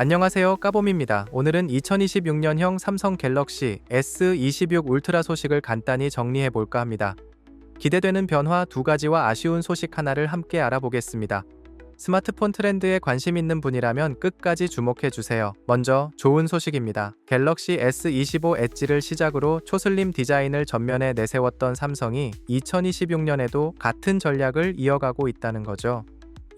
안녕하세요, 까봄입니다. 오늘은 2026년형 삼성 갤럭시 S26 울트라 소식을 간단히 정리해 볼까 합니다. 기대되는 변화 두 가지와 아쉬운 소식 하나를 함께 알아보겠습니다. 스마트폰 트렌드에 관심 있는 분이라면 끝까지 주목해 주세요. 먼저 좋은 소식입니다. 갤럭시 S25 엣지를 시작으로 초슬림 디자인을 전면에 내세웠던 삼성이 2026년에도 같은 전략을 이어가고 있다는 거죠.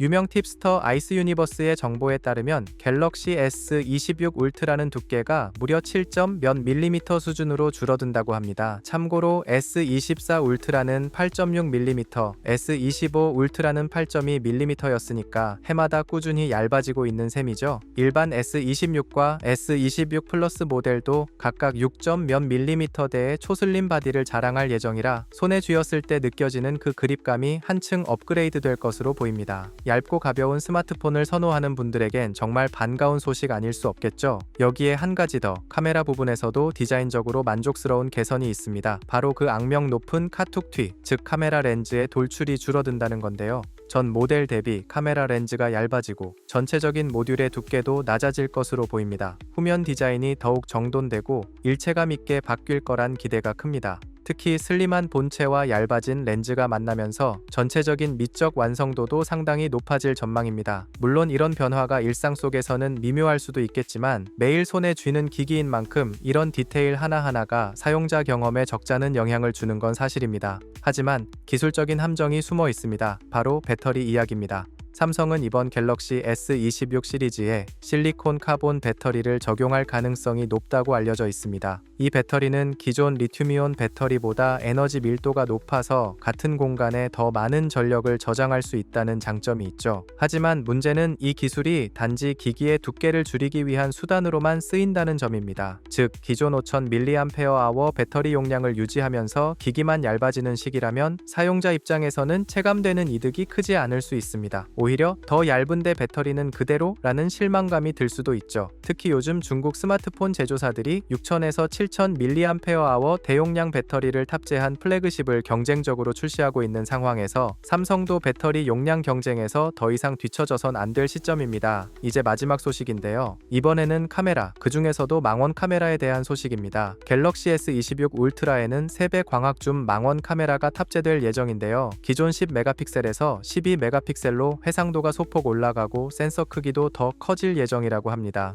유명 팁스터 아이스 유니버스의 정보에 따르면 갤럭시 S26 울트라는 두께가 무려 7몇 밀리미터 수준으로 줄어든다고 합니다. 참고로 S24 울트라는 8.6mm, S25 울트라는 8.2mm였으니까 해마다 꾸준히 얇아지고 있는 셈이죠. 일반 S26과 S26 플러스 모델도 각각 6몇 밀리미터대의 초슬림 바디를 자랑할 예정이라 손에 쥐었을 때 느껴지는 그 그립감이 한층 업그레이드 될 것으로 보입니다. 얇고 가벼운 스마트폰을 선호하는 분들에겐 정말 반가운 소식 아닐 수 없겠죠. 여기에 한 가지 더, 카메라 부분에서도 디자인적으로 만족스러운 개선이 있습니다. 바로 그 악명 높은 카툭 튀, 즉 카메라 렌즈의 돌출이 줄어든다는 건데요. 전 모델 대비 카메라 렌즈가 얇아지고 전체적인 모듈의 두께도 낮아질 것으로 보입니다. 후면 디자인이 더욱 정돈되고 일체감 있게 바뀔 거란 기대가 큽니다. 특히 슬림한 본체와 얇아진 렌즈가 만나면서 전체적인 미적 완성도도 상당히 높아질 전망입니다. 물론 이런 변화가 일상 속에서는 미묘할 수도 있겠지만 매일 손에 쥐는 기기인 만큼 이런 디테일 하나하나가 사용자 경험에 적잖은 영향을 주는 건 사실입니다. 하지만 기술적인 함정이 숨어 있습니다. 바로 배터리 이야기입니다. 삼성은 이번 갤럭시 S26 시리즈에 실리콘 카본 배터리를 적용할 가능성이 높다고 알려져 있습니다. 이 배터리는 기존 리튬이온 배터리보다 에너지 밀도가 높아서 같은 공간에 더 많은 전력을 저장할 수 있다는 장점이 있죠. 하지만 문제는 이 기술이 단지 기기의 두께를 줄이기 위한 수단으로만 쓰인다는 점입니다. 즉, 기존 5000mAh 배터리 용량을 유지하면서 기기만 얇아지는 식이라면 사용자 입장에서는 체감되는 이득이 크지 않을 수 있습니다. 오히려 더 얇은데 배터리는 그대로라는 실망감이 들 수도 있죠. 특히 요즘 중국 스마트폰 제조사들이 6000에서 7000mAh 대용량 배터리를 탑재한 플래그십을 경쟁적으로 출시하고 있는 상황에서 삼성도 배터리 용량 경쟁에서 더 이상 뒤처져선 안 될 시점입니다. 이제 마지막 소식인데요. 이번에는 카메라, 그 중에서도 망원 카메라에 대한 소식입니다. 갤럭시 S26 울트라에는 3배 광학줌 망원 카메라가 탑재될 예정인데요. 기존 10메가픽셀에서 12메가픽셀로 해상도가 소폭 올라가고 센서 크기도 더 커질 예정이라고 합니다.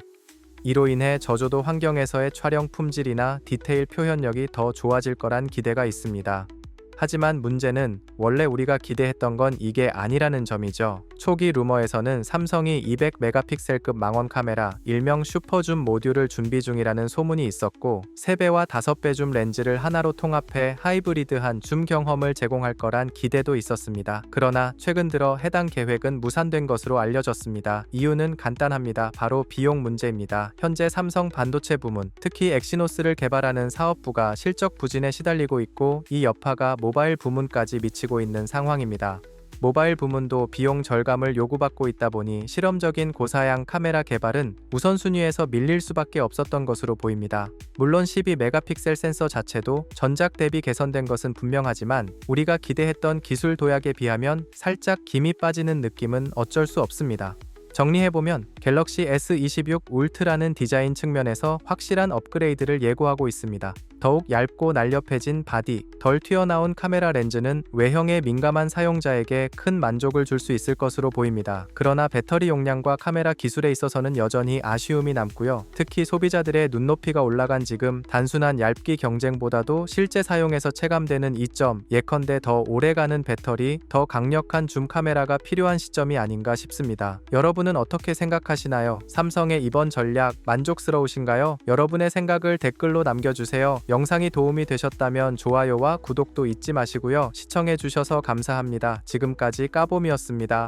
이로 인해 저조도 환경에서의 촬영 품질이나 디테일 표현력이 더 좋아질 거란 기대가 있습니다. 하지만 문제는 원래 우리가 기대했던 건 이게 아니라는 점이죠. 초기 루머에서는 삼성이 200메가픽셀급 망원 카메라, 일명 슈퍼줌 모듈을 준비 중이라는 소문이 있었고 3배와 5배 줌 렌즈를 하나로 통합해 하이브리드한 줌 경험을 제공할 거란 기대도 있었습니다. 그러나 최근 들어 해당 계획은 무산된 것으로 알려졌습니다. 이유는 간단합니다. 바로 비용 문제입니다. 현재 삼성 반도체 부문, 특히 엑시노스를 개발하는 사업부가 실적 부진에 시달리고 있고 이 여파가 모바일 부문까지 미치고 있는 상황입니다. 모바일 부문도 비용 절감을 요구받고 있다 보니 실험적인 고사양 카메라 개발은 우선순위에서 밀릴 수밖에 없었던 것으로 보입니다. 물론 12메가픽셀 센서 자체도 전작 대비 개선된 것은 분명하지만 우리가 기대했던 기술 도약에 비하면 살짝 김이 빠지는 느낌은 어쩔 수 없습니다. 정리해보면 갤럭시 S26 울트라는 디자인 측면에서 확실한 업그레이드를 예고하고 있습니다. 더욱 얇고 날렵해진 바디, 덜 튀어나온 카메라 렌즈는 외형에 민감한 사용자에게 큰 만족을 줄 수 있을 것으로 보입니다. 그러나 배터리 용량과 카메라 기술에 있어서는 여전히 아쉬움이 남고요. 특히 소비자들의 눈높이가 올라간 지금 단순한 얇기 경쟁보다도 실제 사용에서 체감되는 이점, 예컨대 더 오래가는 배터리, 더 강력한 줌 카메라가 필요한 시점이 아닌가 싶습니다. 여러분은 어떻게 생각하시나요? 삼성의 이번 전략 만족스러우신가요? 여러분의 생각을 댓글로 남겨주세요. 영상이 도움이 되셨다면 좋아요와 구독도 잊지 마시고요. 시청해주셔서 감사합니다. 지금까지 까봄이었습니다.